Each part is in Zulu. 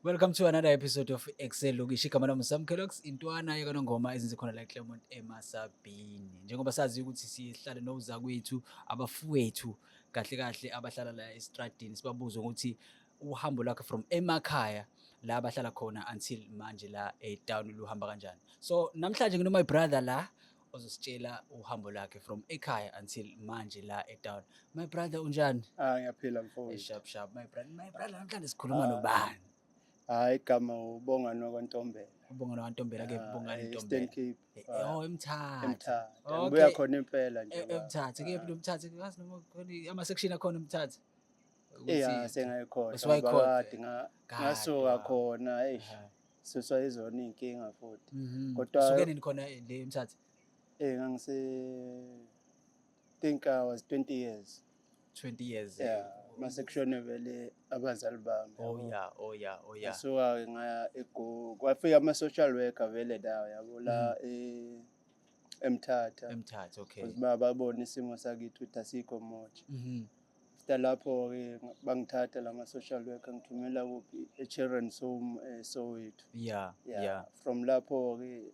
Welcome to another episode of Excel Lokishi. Igama lami uSamkelox, intwana yekanongoma ezenze khona la eClermont eMasabini. Njengoba sazi ukuthi sihlala nozakwethu, abafowethu kahle kahle abahlala la estradini, sibabuze ukuthi uhambo lwakhe from emakhaya la abahlala khona until manje la e-town luhamba kanjani. So namhlanje ngino my brother la ozositshela uhambo lakhe from ekhaya until manje la e-town. My brother unjani? Ngiyaphila mfowethu. Sharp my brother namhlanje sikhuluma nobani? Igama ubonga noKwantombela. Ubonga noKwantombela ke ubonga Eastern noNtombela. Cape. eMthatha. eMthatha. Okay. Ngibuya khona impela nje. eMthatha ke eMthatha ngazi noma khona ama-section akhona eMthatha. Sengayikhona. Siwayikhona. Kade ngasuka khona suswa izona inkinga futhi. Kodwa usuke nini khona le eMthatha? Think I was 20 years. 20 years. Masection vele abazali bami. Oh yeah. So ngaya kwafika ama-social worker vele dawo yabo la eMthatha. eMthatha, okay. Ukuthi babone isimo sakithi ukuthi asikho much. After lapho ke bangithatha lama-social worker ngithumela kuphi e-Children's Home Soweto. Yeah. From lapho ke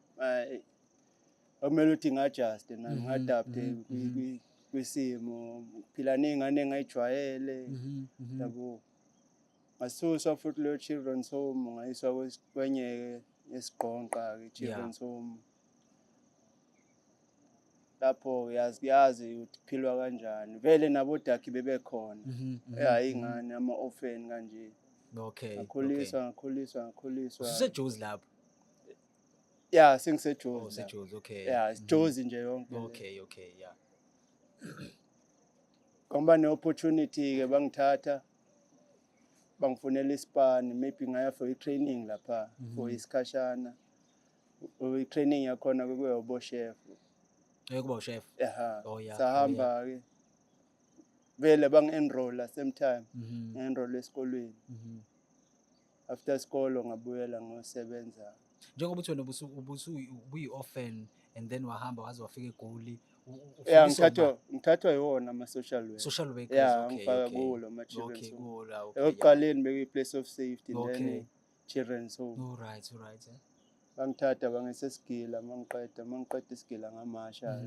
akumele ukuthi nga-adjust ngi-adapte kwisimo phila ney'ngane engayijwayele yabo. Ngasuswa futhi leyo Children's Home ngayiswa kwenye yesiqonqa-ke Children's Home. Lapho yazi ukuthi kuphilwa kanjani vele nabodakhi bebekhona iy'ngane ama-orphan kanje. Okay. Ngakhuliswa Usejozi lapho? Sengisejozi. Usejozi, okay. Jozi nje yonke. Okay, yeah. Ngoba ne-opportunity ke bangithatha bangifunela isipani maybe ngaya for i-training lapha for isikhashana. I-training yakhona kuyobo chef. Kuba chef. Oh yeah. Sahamba ke vele bang-enroll same time. Ngi-enroll esikolweni. After isikolo ngabuyela ngosebenza. Njengoba uthi wena ubuyi-orphan and then wahamba waze wafika eGoli. Ngithathwa yiwona ama-social worker. Social workers, okay. Ngifaka kulo ama-children's home. Okay. Ekuqaleni bekuyi-place of safety then children's home. All right. Bangithatha bangisesigila mangiqeda isigila ngamasha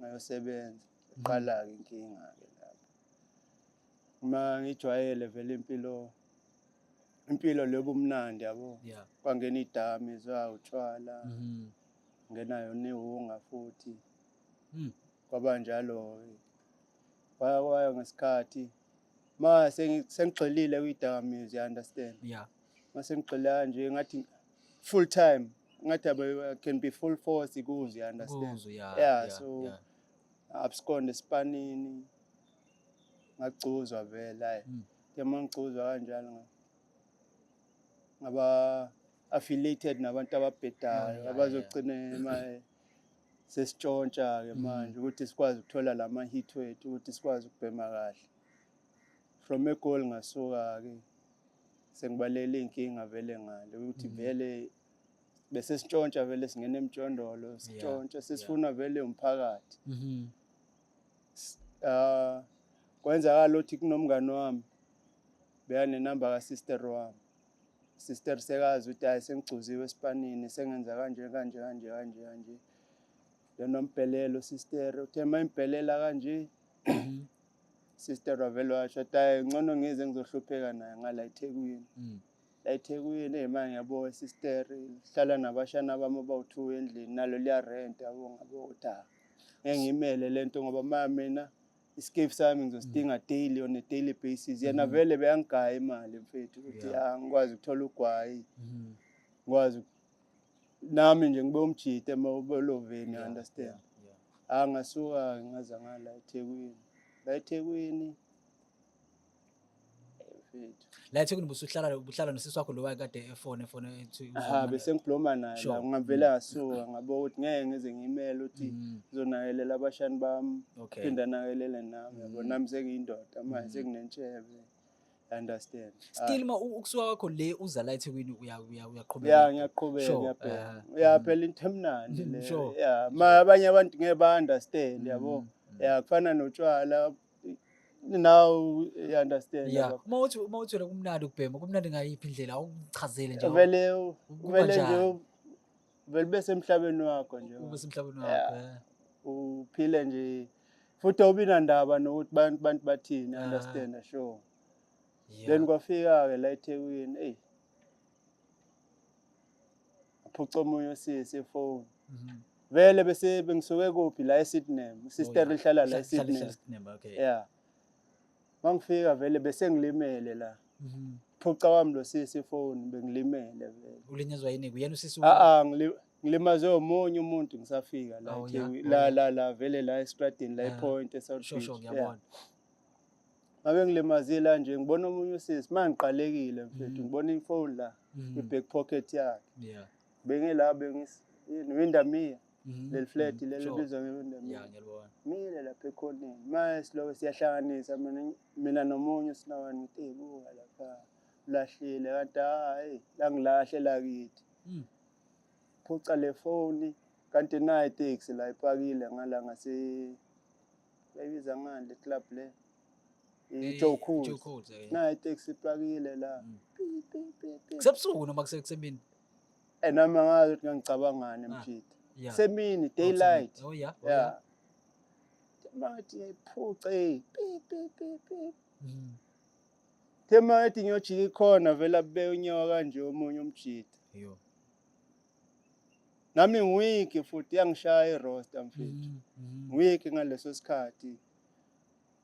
ngayosebenza. Iqala-ke inkinga-ke lapho. Uma ngijwayele vele impilo lobu mnandi yabo. Kwangena idamizwa utshwala. Ngenayo nehunga futhi. Kwaba njalo kwaya ngesikhathi sengigxilile kwidakamizwa, you understand? Mase ngigxila nje ngathi full time ngathi can be full force kuze, you understand? So absconde esipanini ngagcuzwa vele hayi. Ngicuzwa kanjalo ngaba affiliated nabantu ababhedayo abazogcina sesitshontsha ke manje ukuthi sikwazi ukuthola lama hit wethu ukuthi sikwazi ukubhema kahle. From eGoli ngasuka ke sengibalele inkinga vele ngale ukuthi vele bese sitshontsha vele singena emjondolo sitshontsha sesifuna vele umphakathi. Kwenzakala ukuthi kunomngane wami beyane number ka sister wami. Sister sekazi ukuthi hayi sengigcuziwe esipanini sengenza kanje. Nombhelelo sister uthe mayimphelela kanje. Sister wavele washo hayi ngcono ngize ngizohlupheka naye ngala eThekwini. La eThekwini manje yabo sister hlala nabashana bami abawu2 endlini nalo liya rent yabo ngabotha. Ngiyimele lento ngoba mina escape sami ngizosidinga daily on a daily basis. Yena vele beyangigaya imali mfethu ukuthi ngikwazi ukuthola ugwayi. Ngikwazi nami nje ngibe umjite emabeloveni, you understand? Ngasuka ngaza ngala eThekwini. La eThekwini mfethu. La eThekwini ubuhlala nosisi wakho lo wakade efone ethi bese ngikhuluma naye la ngavele ngasuka ngabo ukuthi ngeke ngize ngimele ukuthi ngizonakelela abashani bami phinda nakelele nami yabo nami sengiyindoda manje senginentshebe, understand? Still ukusuka kwakho le uza la eThekwini uyaqhubeka? Ngiyaqhubeka phela into emnandi le. Abanye abantu ngeke ba understand yabo. Kufana notshwala now you understand Yeah. baba. Uma uthi wena kumnandi ukubhema, kumnandi ngayiphi indlela? Awuchazele nje. Vele Kuba vele njani? nje vele bese emhlabeni wakho nje. Ube semhlabeni Yeah. wakho. Uphile nje futhi awubi nandaba nokuthi bantu bathini, understand sure. Then kwafika ke la eThekwini aphuca omunye usisi ifoni. Vele bese bengisuke kuphi la eSydney, sister lihlala la eSydney. Okay. Yeah. Mangifika vele bese ngilimele la. Phuca wami lo sisi ifoni bengilimele vele. Ulinyazwa yini? Uyena usisi Ngilimazwe omunye umuntu ngisafika la eThekwini la vele la eStratton la ePoint eSouth Beach. Shosho ngiyabona. Ngabe ngilimazile nje ngibona omunye usisi mangiqalekile mfethu ngibona ifoni la kwi-back pocket yakhe. Yeah. Bengela Windamia leli flat lelo bizwa ngeWindamia. Yeah, ngiyabona. Mile lapha ekhoneni. Manje siloko siyahlanganisa mina nomunye sinawana ngithi buka lapha. Lahlile kanti hayi la ngilahle la kithi. Phuca le phone kanti nayi itaxi la ipakile ngala ngase bayibiza ngani le club le Joe Cool. Nayi itaxi ipakile la. Kusebusuku noma kusemini? Nami ngazi ukuthi ngicabangani mjida. Semini daylight. Oh yeah. Yeah. Manje iphuca Thema ethi ngiyojika ikhona vela abe unyawo kanje omunye umjida. Yo. Nami ngiwiki futhi yangishaya iroster mfethu. Ngiwiki ngaleso sikhathi.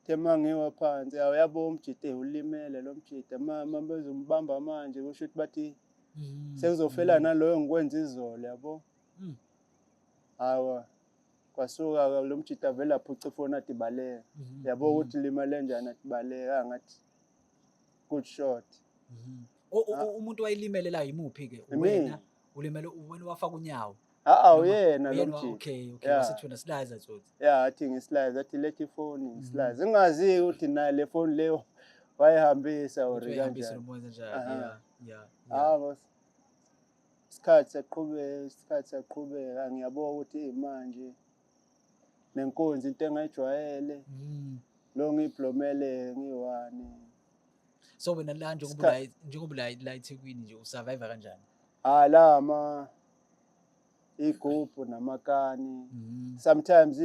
Thema ngiwa phansi uyabo umjida ulimele lo mjida mama bezombamba manje kusho ukuthi bathi sekuzofela naloyo ngikwenza izolo yabo. Hawa kwasuka lo mjida vela aphuca ifoni athi baleka. Yabo ukuthi limale kanjani athi baleka ngathi good shot. Umuntu wayilimele la yimuphi ke? Wena ulimele wena wafaka unyawo. Uyena lo mjida. Okay, wasithi wena slicer tsothi. Yeah, athi ngislice athi lethi ifoni ngislice. Ingazi ukuthi na le phone leyo wayihambisa or kanjani. Yeah. Isikhathi saqhubeka ngiyabona ukuthi manje nenkonzo into engayijwayele lo ngiyiblomele ngiwani. So wena la njengoba la eThekwini nje usurvive kanjani? Lama igubhu namakani. Sometimes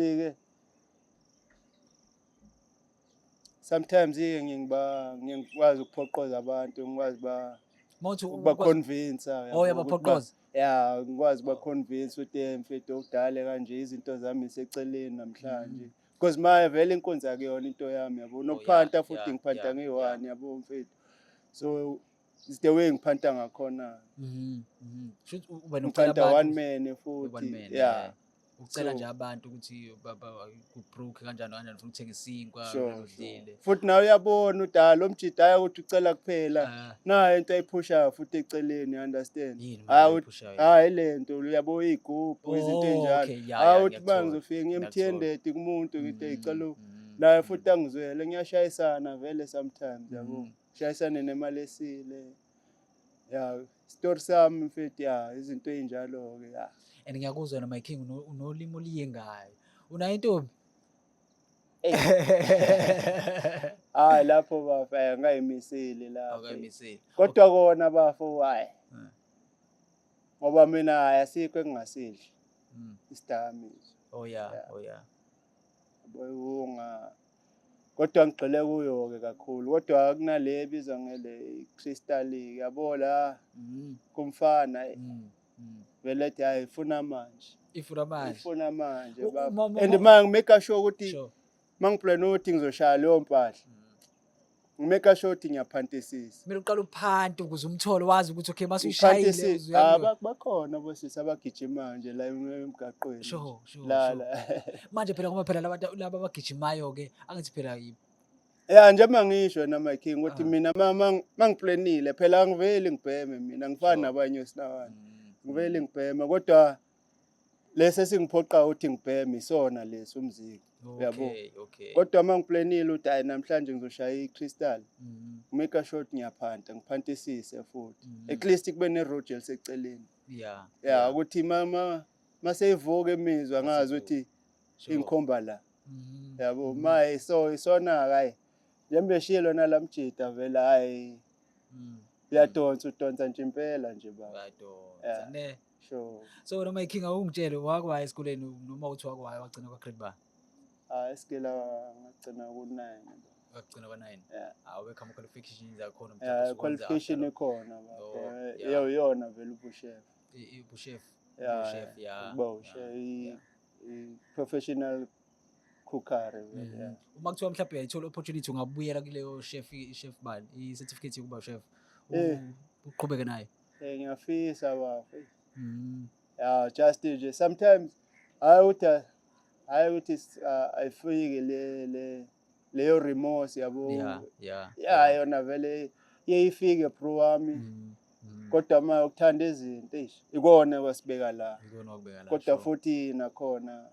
ngiyakwazi ukuphoqoza abantu ngikwazi ba convince yabaphoqoza. Yeah, ngikwazi ba convince ukuthi mfethu okudala kanje izinto zami iseceleni namhlanje. Because manje vele inkonzo akuyona into yami yabo. Nokuphanta futhi ngiphanta ngiwani yabo mfethu. So is the way ngiphanta ngakhona. Should wena ucela one man futhi. Yeah. Ucela nje abantu ukuthi baba kubroke kanjani futhi uthenga isinkwa udlile. Futhi nawe uyabona udala lo mjida aya ukuthi ucela kuphela. Na into ayiphusha futhi eceleni, understand? Hayi lento uyabo igubhu izinto enjalo. Uthi bangizofika ngiyemthendeti kumuntu ngithi icela naye futhi angizwele ngiyashayisana vele sometimes yabo. Shayisana nemali esile. Yeah, story sami mfethu izinto ezinjalo ke And ngiyakuzwa wena my king unolimo liyengayo. Una intombi? Lapho bafa ngayimisile lapho. Akayimisile. Kodwa kona bafo hayi. Ngoba mina asikho engingasidli. Isidakamizwa. Oh yeah. Boyunga. Kodwa ngigxile kuyo ke kakhulu. Kodwa akunale bizwa ngele crystal yabo la kumfana. Vele ethi ifuna manje. Ifuna manje baba. And make sure ukuthi mangiplan ukuthi ngizoshaya leyo mpahla. Ngimake sure ukuthi ngiyaphantisisa. Kumele uqale uphante ukuze umtholo wazi ukuthi okay masuyishayile uzuyabona. Bakhona bosisi abagijima nje la emgaqweni. Sure. La. Manje phela kuma phela laba abagijimayo ke angithi phela nje mangisho na my king ukuthi mina mangiplanile phela angiveli ngibheme mina ngifana nabanye osinawana. Ngivele ngibhema kodwa lese singiphoqa ukuthi ngibheme isona leso umziki uyabo. Kodwa mangiplanile ukuthi hayi namhlanje ngizoshaya iCrystal. Make sure ukuthi ngiyaphanta ngiphantisise futhi. At least kube neroad eliseceleni. Yeah, ukuthi mama maseyivuka emizwa ngazi ukuthi ingikhomba la. Yabo maye so isona hayi Njembe shilo nalamjida vele hayi uyadonsa udonsa nje impela nje baba. Bayadonsa Yeah. ne. Sure. So noma iking awungitshele wakwaye esikoleni noma uthi wakwaye wagcina kwa grade ba. Eskila ngagcina ku-9. Wagcina kwa-9. Yeah. Awekho qualifications zakhona Yeah, qualification ikhona Oh, baba. yeah. Iyona vele ubuchef. Ubuchef. Yeah. Ubuchef yeah. Ubuchef professional cookery vele. Yeah. Uma kuthiwa mhlawumbe uyayithola opportunity ungabuyela kuleyo chef bani i-certificate yokuba chef uqhubeke nayo. Ngiyafisa baba. Yeah, just nje sometimes hayi ukuthi ayifike leyo remorse yabo. Yeah, yona vele iyifike bro wami. Kodwa uma ukuthanda izinto ikona wasibeka la. Kodwa futhi nakhona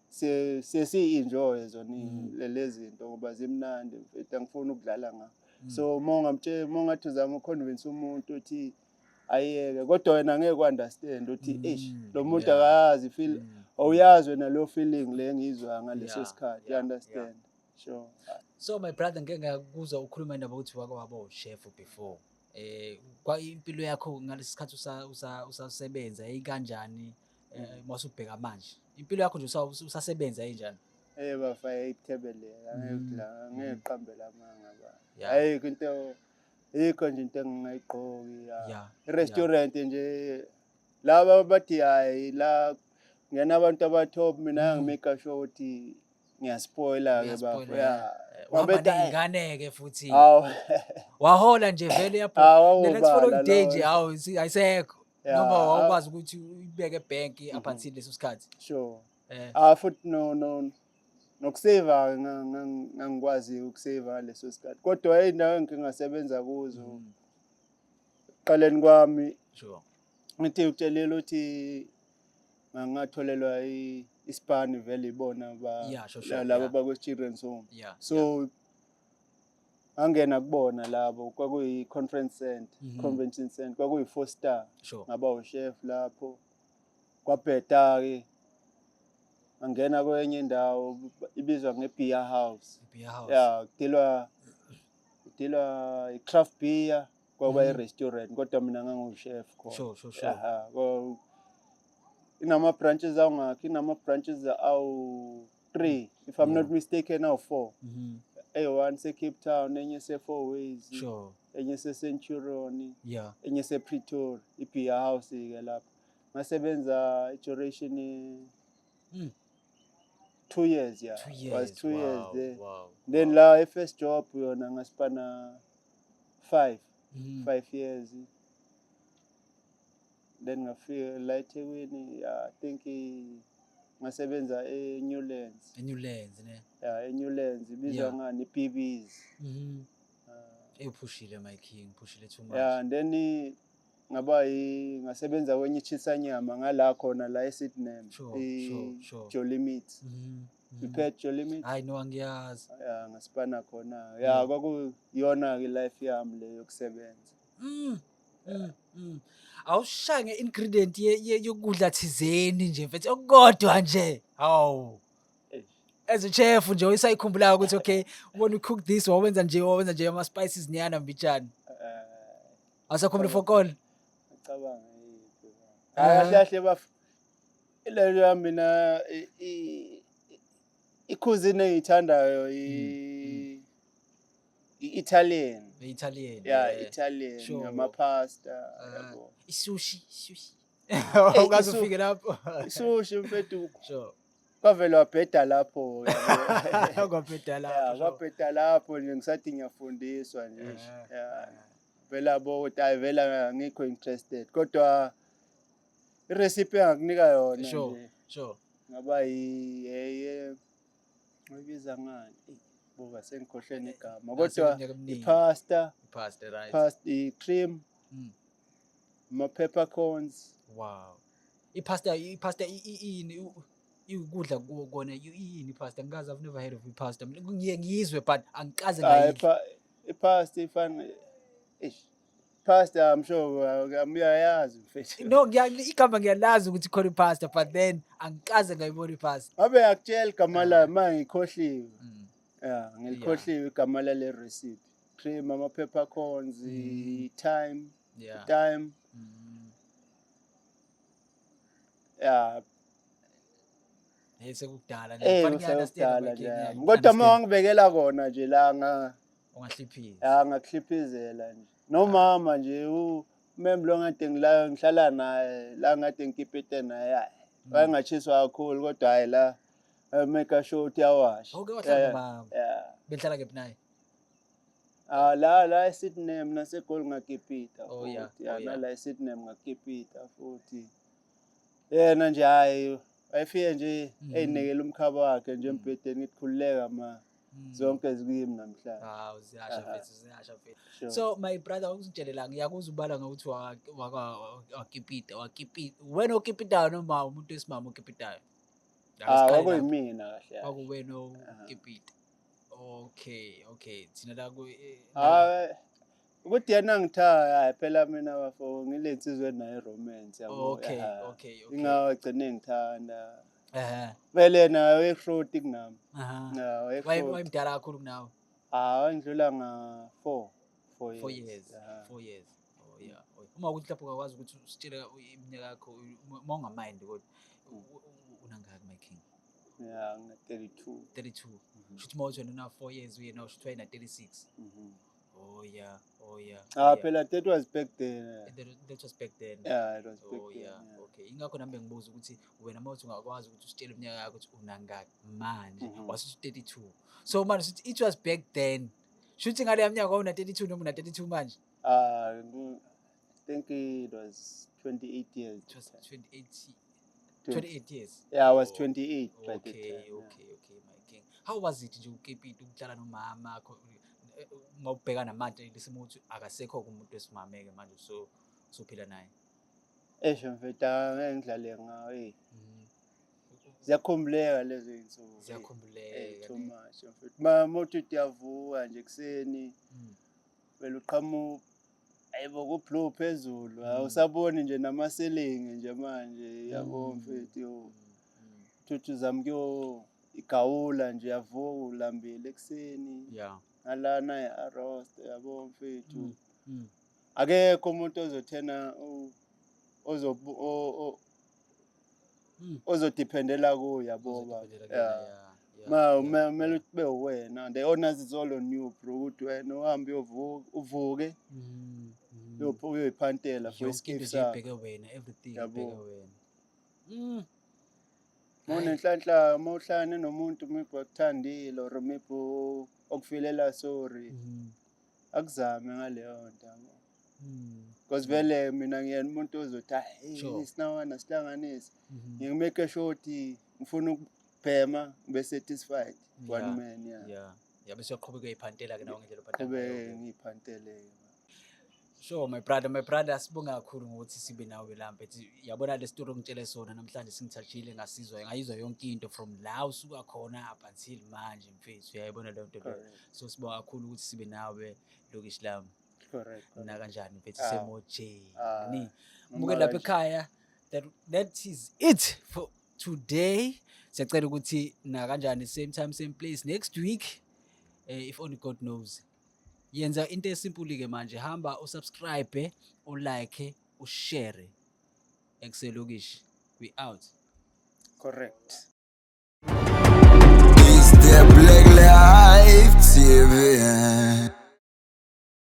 si-enjoy zona lezi zinto ngoba zimnandi mfethu angifuni ukudlala ngayo. So mongathi uzama uconvince umuntu uthi ayeke kodwa wena ngeke uunderstand uthi lo muntu akayazi feel awuyazi wena lo feeling le ngizwa ngaleso sikhathi. You understand? Sure. So my brother ngeke ngakuzwa ukhuluma nabo ukuthi wabo chef before. Kwa impilo yakho ngalesi sikhathi usasebenza kanjani masubheka manje? Impilo yakho nje usasebenza kanjani? Bafaya ithebeleka ngeke qambela amanga ba. Ayikho into ikho nje into engingayigqoki restaurant nje laba bathi hayi la ngena abantu abatop mina ngimake sure ukuthi ngiyaspoila ke bafo. Yeah. Wabona ingane futhi. Wahola nje vele yapho. The next following day nje ayisekho. Noma wawukwazi ukuthi uyibeke ebank up until leso sikhathi. Sure. Futhi nokusave ngangikwazi ukusave ngaleso sikhathi. Kodwa indawo engingasebenza kuzo qaleni kwami. Sure. Ngithi ukutshelela ukuthi ngatholelwa iSpani vele ibona labo bakwe children's home. So angena kubona labo kwakuyi conference center, convention center, kwakuyi 4 star. Ngaba uchef lapho. Kwabheda ke angena kwenye indawo ibizwa ngebeer house. Yeah, kudilwa i-craft beer kwaba i-restaurant kodwa mina nganguchef khona. Sure. Inama branches inama branches awu 3 if I'm not mistaken awu 4. One se-Cape Town, enye se-Fourways. Sure. Enye se-Centurion. Yeah. Enye se-Pretoria, i-beer house ke lapho. Ngasebenza duration 2 years, yeah. 2 years. Was 2 years there. Wow. Then la first job yona ngaspana 5 years. Then ngafika la eThekwini, I think ngasebenza eNewlands. eNewlands ne. Yeah, eNewlands ibizwa ngani PBs. Ephushile my king, pushile too much. Yeah, and then ngasebenza kwenye iChisanyama ngala khona la eSydney. Sure. Jolly Meat. Prepare Jolly Meat. I know angiyazi. Yeah, ngaspana khona. Yeah, kwakuyona ke life yami le yokusebenza. Awushaya nge-ingredient yokudla thizeni nje mfethu okukodwa nje. Hawu. As a chef nje uyisayikhumbulayo ukuthi okay when we cook this wawenza nje ama spices nyana mbijana. Awusakhumbula for call? Ngicabanga kahle bafo. Ile yami mina i-cuisine engiyithandayo i-Italian. Yeah, Italian, ama-pasta, yabo. Sushi. Awukazi ufike lapho. Sushi mfethu. Sure. Kwavela wabheda lapho yabo. Kwabheda lapho. Yeah, kwabheda lapho nje ngisathi ngiyafundiswa nje. Yeah. Vela ukuthi vela ngikho interested. Kodwa i-recipe engakunika yona nje. Sure. Ngaba ngoyibiza ngani? Buka sengikhohlwe igama. Kodwa i-pasta right. Pasta, i-cream, ama-peppercorns. Wow. I-pasta ini ukudla kona yini i-pasta? Ngikazi, I've never heard of i-pasta. Ngiyizwe but angikaze ngayidla. I-pasta ifana pasta I'm sure ngiyayazi mfethu. No, igama ngiyalazi ukuthi khona i-pasta but then angikaze ngayibona i-pasta. Ngabe akutshela igama la manje ngikhohliwe. Yeah, ngilikhohliwe igama lale recipe. Cream, ama-peppercorns, thyme, Yeah. thyme. Yeah, Hey sekudala nje. Kufanele ngi-understand kusayokudala nje. my Kodwa uma wangibekela kona nje la ungahliphisa. ngakuhliphizela nje. Nomama nje umembe lo ngade ngihlala naye la ngade ngikipite naye. Wayengatshiswa kakhulu kodwa hayi la make sure ukuthi uyawasha. Okay, wahlala nomama. Yeah. Behlala kephi naye? La eSydney mina seGoli ngakipita Oh, yeah. futhi. Oh, yeah. La eSydney ngakipita futhi. Yena nje hayi wayefike nje ey'nikela umkhaba wakhe nje embhedeni ngithi khululeka zonke zikimi namhlanje. Hawu ziyasha mfethu, ziyasha mfethu. Sure. So my brother, ukusitshelela ngiyakuzwa ubala ngokuthi wakipita. Wena okipitayo noma umuntu wesimama okipitayo? Kwakuyimina kahle. Kwakuwena okipita. Okay. Thina la ukuthi yena ngithaya phela mina bafo ngilensizwe naye romance yabo. Okay. Ingagcine ngithanda. Vele na wefruit kunami. Wayemdala kakhulu kunawe? Wandlula nga 4 years. 4 years. Oh yeah. Uma ukuthi lapho ungakwazi ukuthi usitshele iminyaka yakho uma ungamind kodwa unangaki my king? Yeah, nga 32. Shuthi mawuthi wena 4 years uyena ushuthi wayena 36. Oh yeah. Phela that was back then. That was back then. Yeah, it was back then. Oh yeah. Okay. Ingakho nami ngibuza ukuthi wena mawuthi ungakwazi ukuthi usitshele iminyaka yakho ukuthi unangaki manje wasithi 32. So manje sithi it was back then. Shuthi ngale minyaka una 32 noma una 32 manje? I think it was 28 years. It was 28 years. Yeah, I was 28 by that time. Okay, my king. How was it nje ukukipita ukuhlala nomama ngawubhekana manje lesimo ukuthi akasekho kumuntu wesimameke manje sophila naye? Mfethu ngidlale ngawe. Ziyakhumbuleka lezo insuku. Ziyakhumbuleka. Too much mfethu. Mama uthi uyavuka nje kuseni. Vele uqhamuka ayibo ku-blue phezulu. Awusaboni nje namaselingi nje manje yabo mfethu. Thuthi uzama igawula nje yavuka ulambile ekuseni. Yeah. Alana ya-roast yabo mfethu. Akekho umuntu ozothena ozodependela kuye yabo baba. Kumele ukuthi be wena. The honors is all on you bro. Ukuthi wena uhambe uvuke. Uyoyiphantela for iskip sakho. Everything ibheke wena. Monenhlanhla mawuhlane nomuntu maybe wakuthandile or maybe okufilela sorry. Akuzame ngaleyo nto yabo. Because vele mina ngiyena umuntu ozothi hey sinawana sihlanganise. Ngimake sure ukuthi ngifuna ukubhema ngibe satisfied one man yeah bese uqhubeka uyiphantela ke nawe ngendlela ophathela ngayo. Ngiyiphantele. Sure my brother sibonga kakhulu ngokuthi sibe nawe la mfethu. Yabona le story ongitshele sona namhlanje singithathile ngayizwa yonke into from la usuka khona up until manje mfethu. Uyayibona le nto leyo. So sibonga kakhulu ukuthi sibe nawe lokishi lami. Correct. Una kanjani mfethu semoje. Mbuke lapha ekhaya. That is it for today. Siyacela ukuthi na kanjani same time same place next week. If only God knows. Yenza into esimple ke manje, hamba usubscribe, ulike, ushare. Excelokishi, we out. Correct. Is the Black Life TV?